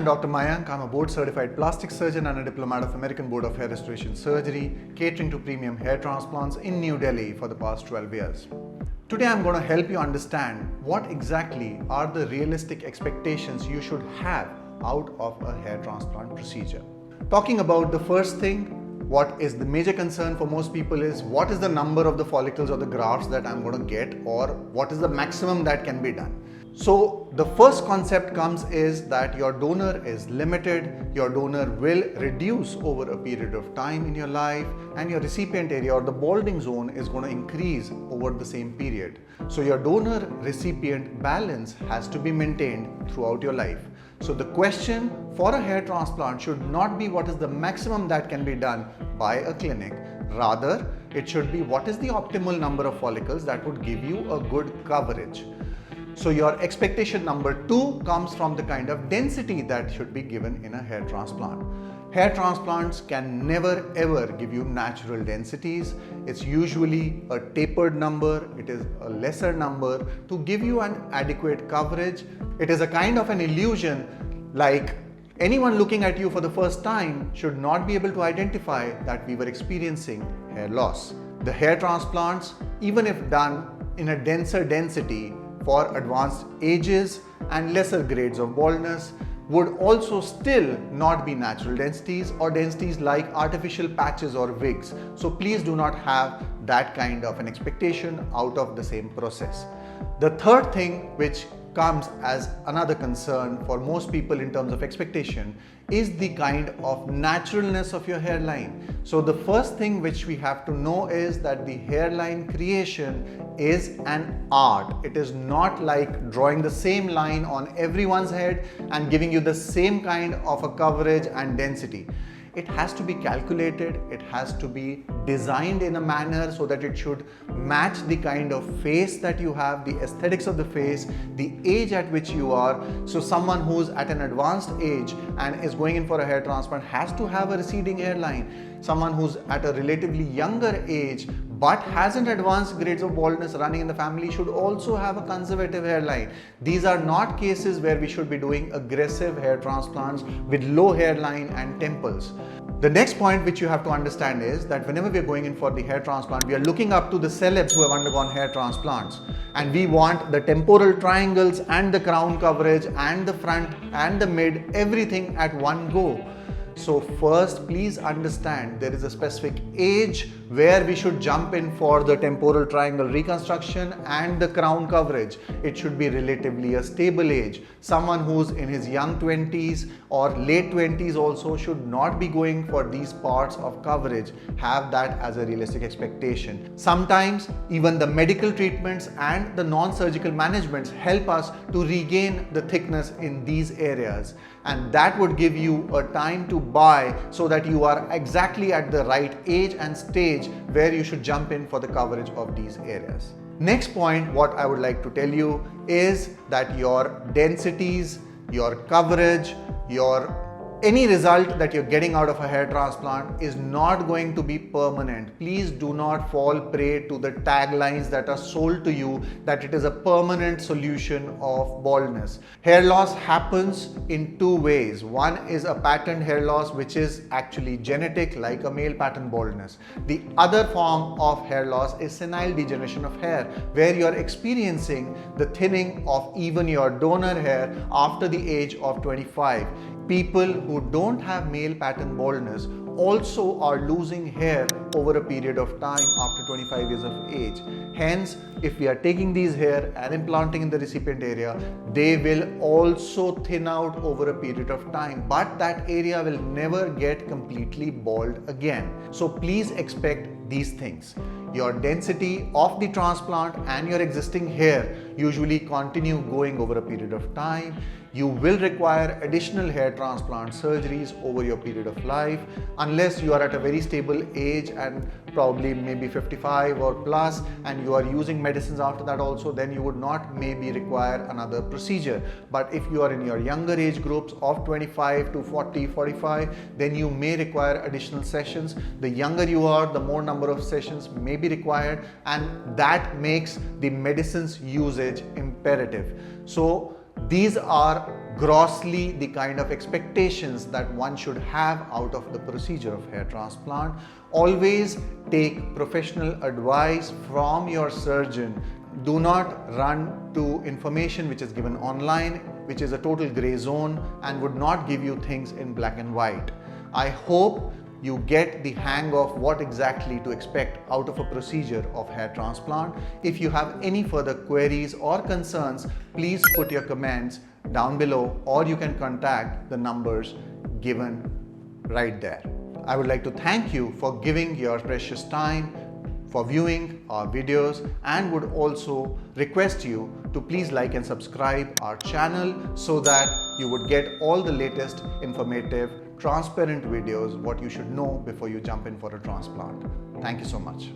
Dr. Mayank. I'm a board certified plastic surgeon and a diplomat of American Board of Hair Restoration Surgery, catering to premium hair transplants in New Delhi for the past 12 years. Today I'm going to help you understand what exactly are the realistic expectations you should have out of a hair transplant procedure. Talking about the first thing, what is the major concern for most people is what is the number of the follicles or the grafts that I'm going to get, or what is the maximum that can be done. So the first concept comes is that your donor is limited, your donor will reduce over a period of time in your life, and your recipient area or the balding zone is going to increase over the same period. So your donor recipient balance has to be maintained throughout your life. So the question for a hair transplant should not be what is the maximum that can be done by a clinic. Rather, it should be what is the optimal number of follicles that would give you a good coverage. So your expectation number 2 comes from the kind of density that should be given in a hair transplant. Hair transplants can never ever give you natural densities. It's usually a tapered number, it is a lesser number to give you an adequate coverage. It is a kind of an illusion, like anyone looking at you for the first time should not be able to identify that we were experiencing hair loss. The hair transplants, even if done in a denser density, for advanced ages and lesser grades of baldness, would also still not be natural densities or densities like artificial patches or wigs. So please do not have that kind of an expectation out of the same process. The third thing which comes as another concern for most people in terms of expectation is the kind of naturalness of your hairline. So the first thing which we have to know is that the hairline creation is an art. It is not like drawing the same line on everyone's head and giving you the same kind of a coverage and density. It has to be calculated, it has to be designed in a manner so that it should match the kind of face that you have, the aesthetics of the face, the age at which you are. So someone who's at an advanced age and is going in for a hair transplant has to have a receding hairline. Someone who's at a relatively younger age but hasn't advanced grades of baldness running in the family should also have a conservative hairline. These are not cases where we should be doing aggressive hair transplants with low hairline and temples. The next point which you have to understand is that whenever we are going in for the hair transplant, we are looking up to the celebs who have undergone hair transplants, and we want the temporal triangles and the crown coverage and the front and the mid, everything at one go. So first, please understand there is a specific age where we should jump in for the temporal triangle reconstruction and the crown coverage. It should be relatively a stable age. Someone who's in his young 20s or late 20s also should not be going for these parts of coverage. Have that as a realistic expectation. Sometimes even the medical treatments and the non-surgical managements help us to regain the thickness in these areas, and that would give you a time to buy so that you are exactly at the right age and stage where you should jump in for the coverage of these areas. Next point, what I would like to tell you is that your densities, your coverage, any result that you're getting out of a hair transplant is not going to be permanent. Please do not fall prey to the taglines that are sold to you that it is a permanent solution of baldness. Hair loss happens in two ways. One is a patterned hair loss, which is actually genetic, like a male pattern baldness. The other form of hair loss is senile degeneration of hair, where you're experiencing the thinning of even your donor hair after the age of 25. People who don't have male pattern baldness also are losing hair over a period of time after 25 years of age. Hence, if we are taking these hair and implanting in the recipient area, they will also thin out over a period of time, but that area will never get completely bald again. So please expect these things. Your density of the transplant and your existing hair usually continue going over a period of time. You will require additional hair transplant surgeries over your period of life unless you are at a very stable age and probably maybe 55 or plus, and you are using medicines after that also, then you would not maybe require another procedure. But if you are in your younger age groups of 25 to 40, 45, then you may require additional sessions. The younger you are, the more number of sessions may be required, and that makes the medicines usage imperative. So These are grossly the kind of expectations that one should have out of the procedure of hair transplant. Always take professional advice from your surgeon. Do not run to information which is given online, which is a total gray zone and would not give you things in black and white. I hope you get the hang of what exactly to expect out of a procedure of hair transplant. If you have any further queries or concerns, please put your comments down below, or you can contact the numbers given right there. I would like to thank you for giving your precious time for viewing our videos, and would also request you to please like and subscribe our channel so that you would get all the latest informative, transparent videos, what you should know before you jump in for a transplant. Thank you so much.